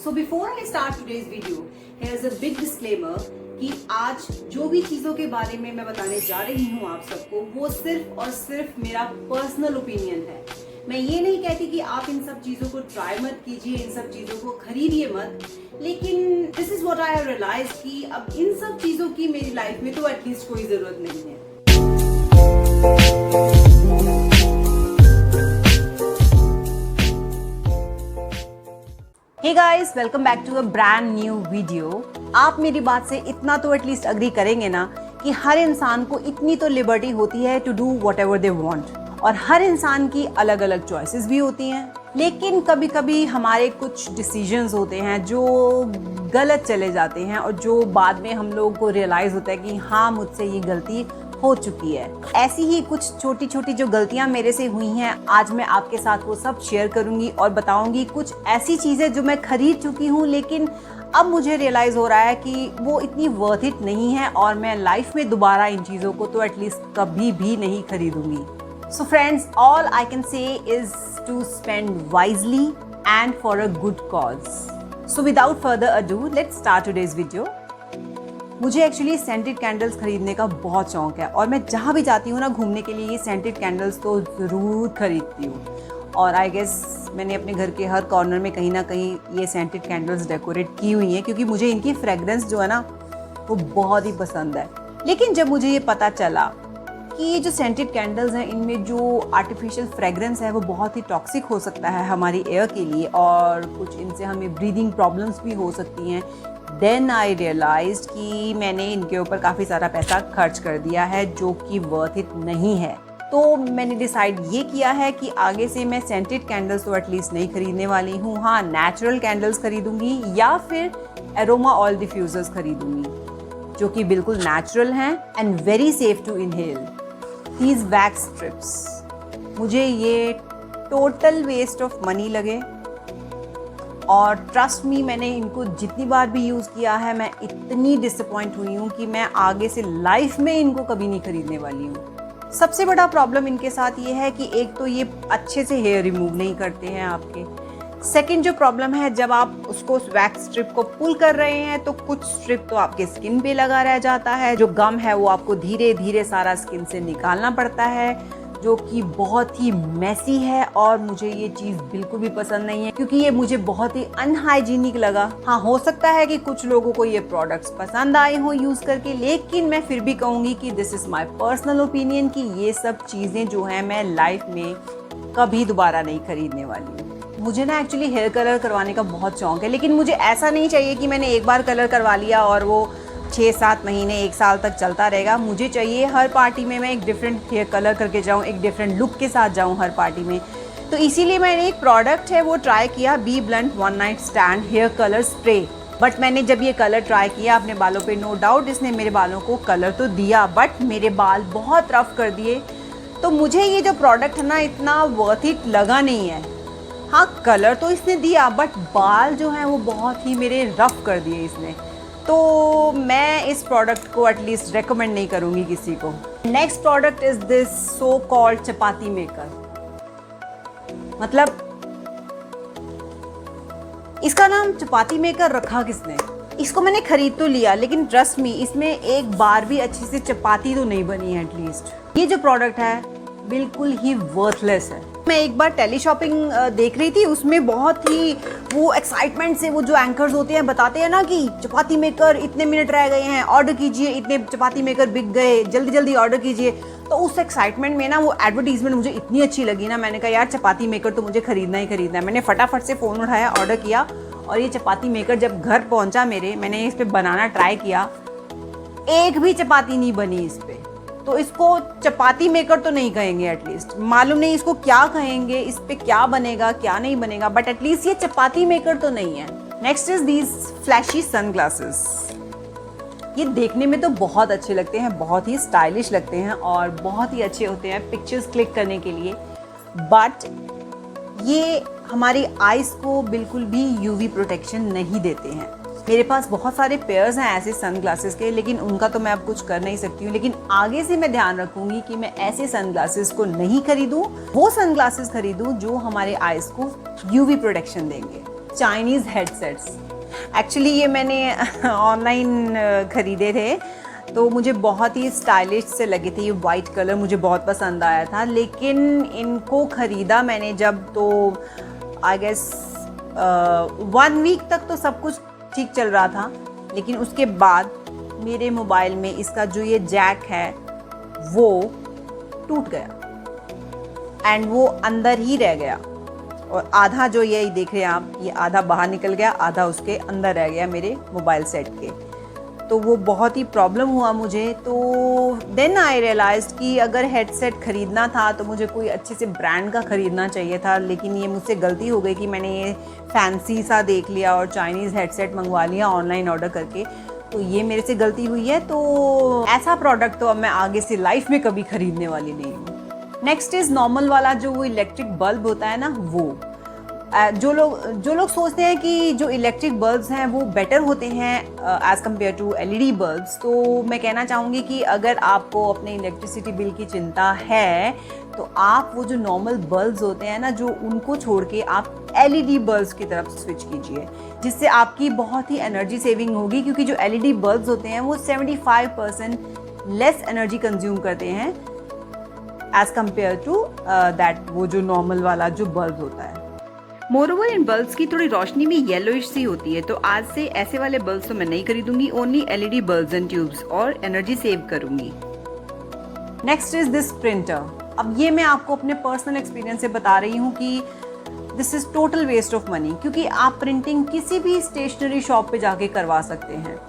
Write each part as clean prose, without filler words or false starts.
So before I start today's video, here's a big disclaimer कि आज जो भी चीजों के बारे में मैं बताने जा रही हूँ आप सबको, वो सिर्फ और सिर्फ मेरा पर्सनल ओपिनियन है। मैं ये नहीं कहती कि आप इन सब चीजों को ट्राई मत कीजिए, इन सब चीजों को खरीदिए मत, लेकिन this is what I have realized कि अब इन सब चीजों की मेरी लाइफ में तो एटलीस्ट कोई जरूरत नहीं है। Hey guys, welcome back to a brand new video। आप मेरी बात से इतना तो एटलीस्ट अग्री करेंगे ना कि हर इंसान को इतनी तो लिबर्टी होती है to do whatever they want, और हर इंसान की अलग अलग चॉइसेस भी होती हैं। लेकिन कभी कभी हमारे कुछ डिसीजंस होते हैं जो गलत चले जाते हैं और जो बाद में हम लोगों को रियलाइज़ होता है कि हाँ, मुझसे ये गलती हो चुकी है। ऐसी ही कुछ छोटी छोटी जो गलतियां मेरे से हुई हैं, आज मैं आपके साथ वो सब शेयर करूंगी और बताऊंगी कुछ ऐसी चीज़ें जो मैं खरीद चुकी हूँ, लेकिन अब मुझे रियलाइज़ हो रहा है कि वो इतनी वर्थ इट नहीं है और मैं लाइफ में दोबारा इन चीज़ों को तो एटलीस्ट कभी भी नहीं खरीदूंगी। So friends, all I can say is to spend wisely and for a good cause. So without further ado, let's start today's video. मुझे एक्चुअली सेंटेड कैंडल्स खरीदने का बहुत शौक है और मैं जहाँ भी जाती हूँ ना घूमने के लिए, ये सेंटेड कैंडल्स तो ज़रूर खरीदती हूँ। और आई गेस मैंने अपने घर के हर कॉर्नर में कहीं ना कहीं ये सेंटेड कैंडल्स डेकोरेट की हुई हैं, क्योंकि मुझे इनकी फ्रेगरेंस जो है ना वो बहुत ही पसंद है। लेकिन जब मुझे ये पता चला कि ये जो सेंटेड कैंडल्स हैं, इनमें जो आर्टिफिशियल फ्रेगरेंस है वो बहुत ही टॉक्सिक हो सकता है हमारी एयर के लिए, और कुछ इनसे हमें ब्रीदिंग प्रॉब्लम्स भी हो सकती हैं, देन आई रियलाइज्ड कि मैंने इनके ऊपर काफ़ी सारा पैसा खर्च कर दिया है जो कि वर्थ इट नहीं है। तो मैंने डिसाइड ये किया है कि आगे से मैं सेंटेड कैंडल्स तो एटलीस्ट नहीं खरीदने वाली हूँ। हाँ, नेचुरल कैंडल्स खरीदूंगी या फिर एरोमा ऑयल डिफ्यूजर्स खरीदूंगी जो कि बिल्कुल नेचुरल हैं and very safe to inhale. These wax strips मुझे ये टोटल वेस्ट ऑफ मनी लगे, और ट्रस्ट मी, मैंने इनको जितनी बार भी यूज़ किया है मैं इतनी डिसअपॉइंट हुई हूँ कि मैं आगे से लाइफ में इनको कभी नहीं खरीदने वाली हूँ। सबसे बड़ा प्रॉब्लम इनके साथ ये है कि एक तो ये अच्छे से हेयर रिमूव नहीं करते हैं आपके। सेकंड जो प्रॉब्लम है, जब आप उसको वैक्स स्ट्रिप को पुल कर रहे हैं तो कुछ स्ट्रिप तो आपके स्किन पे लगा रह जाता है, जो गम है वो आपको धीरे धीरे सारा स्किन से निकालना पड़ता है, जो कि बहुत ही मैसी है। और मुझे ये चीज़ बिल्कुल भी पसंद नहीं है क्योंकि ये मुझे बहुत ही अनहाइजीनिक लगा। हाँ, हो सकता है कि कुछ लोगों को ये प्रोडक्ट्स पसंद आए हों यूज़ करके, लेकिन मैं फिर भी कहूँगी कि this is my personal opinion कि ये सब चीज़ें जो हैं मैं लाइफ में कभी दोबारा नहीं खरीदने वाली हूँ। मुझे ना एक्चुअली हेयर कलर करवाने का बहुत शौक है, लेकिन मुझे ऐसा नहीं चाहिए कि मैंने एक बार कलर करवा लिया और वो 6-7 महीने 1 साल तक चलता रहेगा। मुझे चाहिए हर पार्टी में मैं एक डिफरेंट हेयर कलर करके जाऊँ, एक डिफरेंट लुक के साथ जाऊँ हर पार्टी में। तो इसीलिए मैंने एक प्रोडक्ट है वो ट्राई किया, be blunt one night stand hair colour spray. But मैंने जब ये कलर ट्राई किया अपने बालों पे, नो डाउट इसने मेरे बालों को कलर तो दिया, बट मेरे बाल बहुत रफ कर दिए। तो मुझे ये जो प्रोडक्ट है ना इतना वर्थ इट लगा नहीं है। हाँ, कलर तो इसने दिया बट बाल जो हैं वो बहुत ही मेरे रफ कर दिए इसने। तो मैं इस प्रोडक्ट को एटलीस्ट रेकमेंड नहीं करूँगी किसी को। Next product is this so called chapati maker. मतलब इसका नाम चपाती मेकर रखा किसने? इसको मैंने खरीद तो लिया, लेकिन ट्रस्ट मी इसमें एक बार भी अच्छी से चपाती तो नहीं बनी है एटलीस्ट। ये जो प्रोडक्ट है बिल्कुल ही वर्थलेस है। मैं एक बार टेली शॉपिंग देख रही थी, उसमें बहुत ही वो एक्साइटमेंट से वो जो एंकर्स होते हैं बताते हैं ना कि चपाती मेकर इतने मिनट रह गए हैं, ऑर्डर कीजिए, इतने चपाती मेकर बिक गए, जल्दी जल्दी ऑर्डर कीजिए। तो उस एक्साइटमेंट में ना वो एडवर्टीजमेंट मुझे इतनी अच्छी लगी ना, मैंने कहा यार चपाती मेकर तो मुझे खरीदना ही खरीदना है। मैंने फटाफट से फ़ोन उठाया, ऑर्डर किया, और ये चपाती मेकर जब घर पहुँचा मेरे, मैंने इस पर बनाना ट्राई किया, एक भी चपाती नहीं बनी इस पर। तो इसको चपाती मेकर तो नहीं कहेंगे, एटलीस्ट मालूम नहीं इसको क्या कहेंगे, इस पे क्या बनेगा क्या नहीं बनेगा, बट एटलीस्ट ये चपाती मेकर तो नहीं है। Next is these flashy sunglasses. ये देखने में तो बहुत अच्छे लगते हैं, बहुत ही स्टाइलिश लगते हैं और बहुत ही अच्छे होते हैं पिक्चर्स क्लिक करने के लिए, बट ये हमारी आइज़ को बिल्कुल भी यूवी प्रोटेक्शन नहीं देते हैं। मेरे पास बहुत सारे पेयर्स हैं ऐसे सनग्लासेस के, लेकिन उनका तो मैं अब कुछ कर नहीं सकती हूँ। लेकिन आगे से मैं ध्यान रखूँगी कि मैं ऐसे सनग्लासेस को नहीं खरीदूँ, वो सनग्लासेस खरीदूँ जो हमारे आइज़ को यूवी प्रोटेक्शन देंगे। Chinese headsets. एक्चुअली ये मैंने ऑनलाइन ख़रीदे थे, तो मुझे बहुत ही स्टाइलिश से लगे थे। ये वाइट कलर मुझे बहुत पसंद आया था, लेकिन इनको ख़रीदा मैंने जब, तो आई गेस 1 वीक तक तो सब कुछ ठीक चल रहा था, लेकिन उसके बाद मेरे मोबाइल में इसका जो ये जैक है वो टूट गया एंड वो अंदर ही रह गया, और आधा जो ये देख रहे हैं आप, ये आधा बाहर निकल गया, आधा उसके अंदर रह गया मेरे मोबाइल सेट के। तो वो बहुत ही प्रॉब्लम हुआ मुझे। तो देन आई रियलाइज कि अगर हेडसेट ख़रीदना था तो मुझे कोई अच्छे से ब्रांड का ख़रीदना चाहिए था, लेकिन ये मुझसे गलती हो गई कि मैंने ये फैंसी सा देख लिया और चाइनीज़ हेडसेट मंगवा लिया ऑनलाइन ऑर्डर करके। तो ये मेरे से गलती हुई है। तो ऐसा प्रोडक्ट तो अब मैं आगे से लाइफ में कभी ख़रीदने वाली नहीं हूँ। नेक्स्ट इज़ नॉर्मल वाला जो वो इलेक्ट्रिक बल्ब होता है ना, वो जो लोग सोचते हैं कि जो इलेक्ट्रिक बल्ब्स हैं वो बेटर होते हैं as compared to LED bulbs. तो मैं कहना चाहूँगी कि अगर आपको अपने इलेक्ट्रिसिटी बिल की चिंता है तो आप वो जो नॉर्मल बल्ब्स होते हैं ना, जो उनको छोड़ के आप एलईडी बल्ब्स की तरफ स्विच कीजिए, जिससे आपकी बहुत ही एनर्जी सेविंग होगी। क्योंकि जो एलईडी बल्ब्स होते हैं वो 75% लेस एनर्जी कंज्यूम करते हैं एज़ कम्पेयर टू दैट वो जो नॉर्मल वाला जो बल्ब होता है। मोरओवर इन बल्ब्स की थोड़ी रोशनी भी येलोइश सी होती है, तो आज से ऐसे वाले बल्ब्स तो मैं नहीं खरीदूंगी, only LED bulbs and tubes, और एनर्जी सेव करूंगी। Next is this printer. अब ये मैं आपको अपने पर्सनल एक्सपीरियंस से बता रही हूँ कि this is total waste of money, क्योंकि आप प्रिंटिंग किसी भी स्टेशनरी शॉप पे जाके करवा सकते हैं।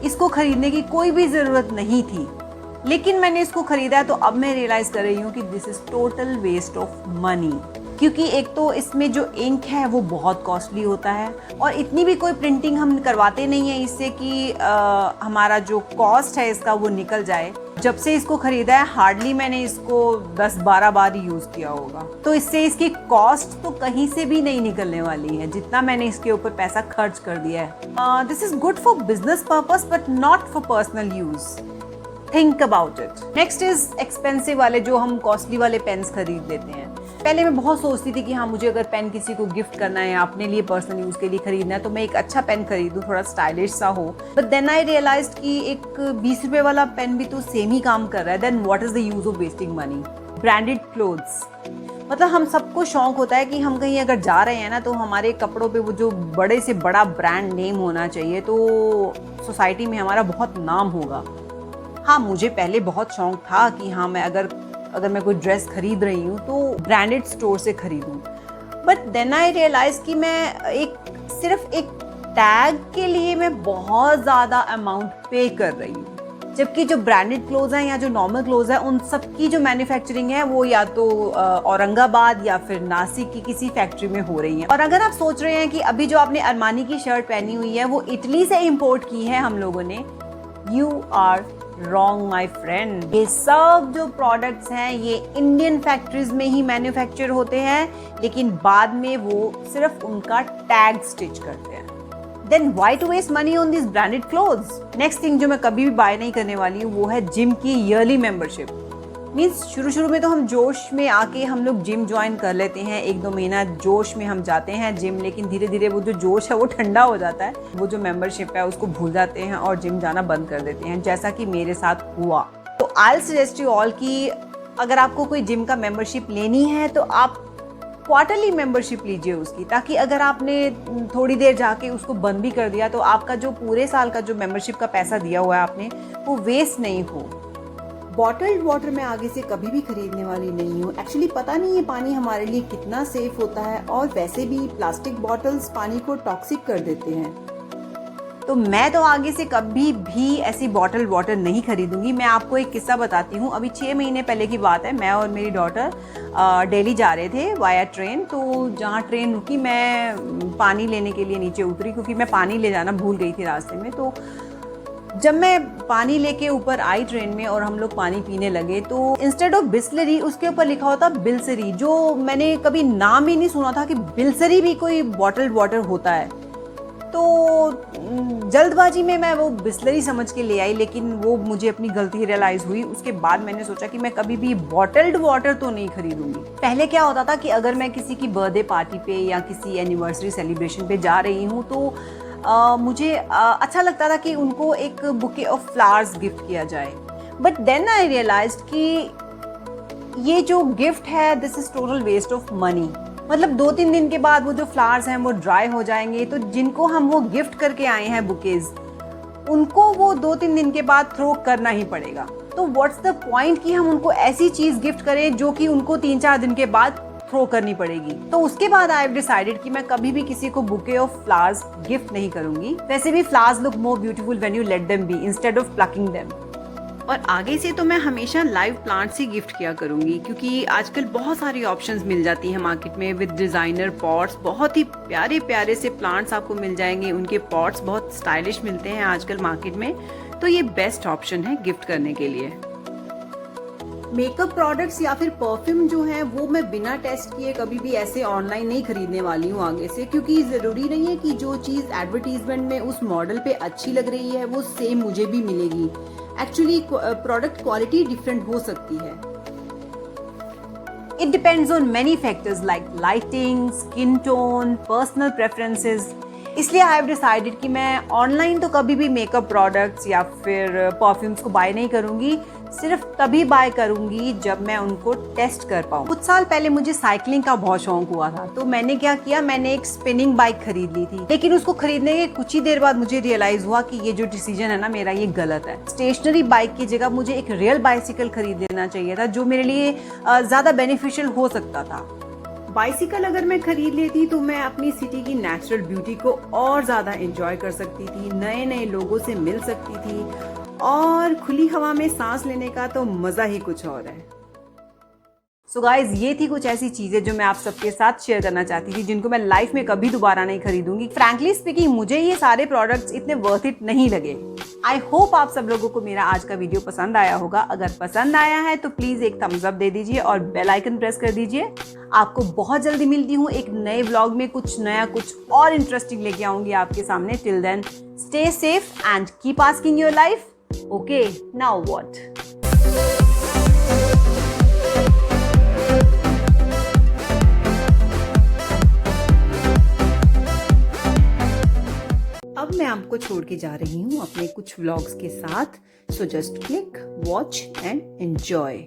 इसको खरीदने की कोई भी ज़रूरत नहीं थी, लेकिन मैंने इसको खरीदा है, तो अब मैं रियलाइज कर रही हूँ कि this is total waste of money. क्योंकि एक तो इसमें जो इंक है वो बहुत कॉस्टली होता है, और इतनी भी कोई प्रिंटिंग हम करवाते नहीं है इससे कि हमारा जो कॉस्ट है इसका वो निकल जाए। जब से इसको खरीदा है हार्डली मैंने इसको 10-12 बार ही यूज़ किया होगा, तो इससे इसकी कॉस्ट तो कहीं से भी नहीं निकलने वाली है जितना मैंने इसके ऊपर पैसा खर्च कर दिया है। This is good for business purpose but not for personal use. Think about it. Next is expensive वाले जो हम कॉस्टली वाले पेन्स खरीद लेते हैं। पहले मैं बहुत सोचती थी कि हाँ, मुझे अगर पेन किसी को गिफ्ट करना है या अपने लिए पर्सनल यूज़ के लिए खरीदना है तो मैं एक अच्छा पेन खरीदूँ, थोड़ा स्टाइलिश सा हो। बट देन आई रियलाइज्ड कि एक 20 रुपये वाला पेन भी तो सेम ही काम कर रहा है। Then what is the use of wasting money. Branded clothes, मतलब हम सबको शौक होता है कि हम कहीं अगर जा रहे हैं ना तो हमारे कपड़ों पे वो जो बड़े से बड़ा ब्रांड नेम होना चाहिए, तो सोसाइटी में हमारा बहुत नाम होगा। हाँ, मुझे पहले बहुत शौक था कि हाँ, मैं अगर मैं कोई ड्रेस खरीद रही हूँ तो ब्रांडेड स्टोर से खरीदूँ। बट देन आई रियलाइज कि मैं सिर्फ एक टैग के लिए मैं बहुत ज़्यादा अमाउंट पे कर रही हूँ, जबकि जो ब्रांडेड क्लोथ्स हैं या जो नॉर्मल क्लोथ्स हैं उन सब की जो मैन्युफैक्चरिंग है वो या तो औरंगाबाद या फिर नासिक की किसी फैक्ट्री में हो रही है। और अगर आप सोच रहे हैं कि अभी जो आपने अरमानी की शर्ट पहनी हुई है वो इटली से इम्पोर्ट की है हम लोगों ने, you are wrong my friend. ये सब जो प्रोडक्ट्स हैं ये इंडियन फैक्ट्रीज में ही मैन्युफैक्चर होते हैं, लेकिन बाद में वो सिर्फ उनका टैग स्टिच करते हैं। Then why to waste money on this branded clothes. Next thing जो मैं कभी भी बाय नहीं करने वाली हूँ वो है जिम की ईयरली मेंबरशिप। मीन्स शुरू में तो हम जोश में आके हम लोग जिम ज्वाइन कर लेते हैं, 1-2 महीना जोश में हम जाते हैं जिम, लेकिन धीरे धीरे वो जो जोश है वो ठंडा हो जाता है, वो जो मेंबरशिप है उसको भूल जाते हैं और जिम जाना बंद कर देते हैं, जैसा कि मेरे साथ हुआ। तो I will suggest you all कि अगर आपको कोई जिम का मेंबरशिप लेनी है तो आप क्वार्टरली मेंबरशिप लीजिए उसकी, ताकि अगर आपने थोड़ी देर जाके उसको बंद भी कर दिया तो आपका जो पूरे साल का जो मेंबरशिप का पैसा दिया हुआ है आपने वो वेस्ट नहीं हो। बॉटल्ड वाटर मैं आगे से कभी भी खरीदने वाली नहीं हूँ। एक्चुअली पता नहीं ये पानी हमारे लिए कितना सेफ होता है, और वैसे भी प्लास्टिक बॉटल्स पानी को टॉक्सिक कर देते हैं। तो मैं तो आगे से कभी भी ऐसी बॉटल वाटर नहीं खरीदूंगी। मैं आपको एक किस्सा बताती हूँ। अभी 6 महीने पहले की बात है, मैं और मेरी डॉटर दिल्ली जा रहे थे वाया ट्रेन। तो जहाँ ट्रेन रुकी मैं पानी लेने के लिए नीचे उतरी, क्योंकि मैं पानी ले जाना भूल गई थी रास्ते में। तो जब मैं पानी लेके ऊपर आई ट्रेन में और हम लोग पानी पीने लगे तो इंस्टेड ऑफ बिस्लरी उसके ऊपर लिखा होता बिल्सरी, जो मैंने कभी नाम ही नहीं सुना था कि बिल्सरी भी कोई बॉटल्ड वाटर होता है। तो जल्दबाजी में मैं वो बिस्लरी समझ के ले आई, लेकिन वो मुझे अपनी गलती रियलाइज़ हुई। उसके बाद मैंने सोचा कि मैं कभी भी बॉटल्ड वाटर तो नहीं खरीदूंगी। पहले क्या होता था कि अगर मैं किसी की बर्थडे पार्टी पे या किसी एनिवर्सरी सेलिब्रेशन पे जा रही हूँ तो मुझे अच्छा लगता था कि उनको एक बुके ऑफ फ्लावर्स गिफ्ट किया जाए। बट देन आई रियलाइज्ड कि ये जो गिफ्ट है this is total waste of money. मतलब 2-3 दिन के बाद वो जो फ्लावर्स हैं वो ड्राई हो जाएंगे, तो जिनको हम वो गिफ्ट करके आए हैं बुकेज, उनको वो 2-3 दिन के बाद थ्रो करना ही पड़ेगा। तो व्हाट्स द पॉइंट कि हम उनको ऐसी चीज गिफ्ट करें जो कि उनको 3-4 दिन के बाद थ्रो करनी पड़ेगी। तो उसके बाद आई हैव डिसाइडेड कि मैं कभी भी किसी को बुके ऑफ फ्लावर्स गिफ्ट नहीं करूंगी। वैसे भी flowers look more beautiful when you let them be instead of plucking them. और आगे से तो मैं हमेशा लाइव प्लांट्स ही गिफ्ट किया करूंगी, क्योंकि आजकल बहुत सारी ऑप्शंस मिल जाती हैं मार्केट में विद डिजाइनर पॉट्स। बहुत ही प्यारे प्यारे से प्लांट्स आपको मिल जाएंगे, उनके पॉट्स बहुत स्टाइलिश मिलते हैं आजकल मार्केट में। तो ये बेस्ट ऑप्शन है गिफ्ट करने के लिए। मेकअप प्रोडक्ट्स या फिर परफ्यूम जो है वो मैं बिना टेस्ट किए कभी भी ऐसे ऑनलाइन नहीं खरीदने वाली हूँ आगे से, क्योंकि जरूरी नहीं है कि जो चीज एडवर्टीजमेंट में उस मॉडल पे अच्छी लग रही है वो सेम मुझे भी मिलेगी। एक्चुअली प्रोडक्ट क्वालिटी डिफरेंट हो सकती है। It depends on many factors like lighting, skin tone, personal preferences. इसलिए आई हैव डिसाइडेड कि मैं ऑनलाइन तो कभी भी मेकअप प्रोडक्ट्स या फिर परफ्यूम्स को बाय नहीं करूंगी। सिर्फ तभी बाय करूंगी जब मैं उनको टेस्ट कर पाऊँ। कुछ साल पहले मुझे साइकिलिंग का बहुत शौक हुआ था, तो मैंने क्या किया, मैंने एक स्पिनिंग बाइक खरीद ली थी। लेकिन उसको खरीदने के कुछ ही देर बाद मुझे रियलाइज हुआ कि ये जो डिसीजन है ना मेरा, ये गलत है। स्टेशनरी बाइक की जगह मुझे एक रियल बाइसिकल खरीद लेना चाहिए था, जो मेरे लिए ज्यादा बेनिफिशियल हो सकता था। बाइसिकल अगर मैं खरीद लेती तो मैं अपनी सिटी की नेचुरल ब्यूटी को और ज्यादा एंजॉय कर सकती थी, नए नए लोगों से मिल सकती थी, और खुली हवा में सांस लेने का तो मजा ही कुछ और है। सो गाइज, ये थी कुछ ऐसी चीजें जो मैं आप सबके साथ शेयर करना चाहती थी, जिनको मैं लाइफ में कभी दोबारा नहीं खरीदूंगी। फ्रैंकली स्पीकिंग, मुझे ये सारे प्रोडक्ट्स इतने वर्थ इट नहीं लगे। आई होप आप सब लोगों को मेरा आज का वीडियो पसंद आया होगा। अगर पसंद आया है तो प्लीज एक थम्स अप दे दीजिए और बेल आइकन प्रेस कर दीजिए। आपको बहुत जल्दी मिलती हूँ एक नए व्लॉग में, कुछ नया, कुछ और इंटरेस्टिंग लेके आऊंगी आपके सामने। Till then, stay safe and keep asking your life, okay, now what? अब मैं आपको छोड़ के जा रही हूँ अपने कुछ व्लॉग्स के साथ। So just click, watch and enjoy.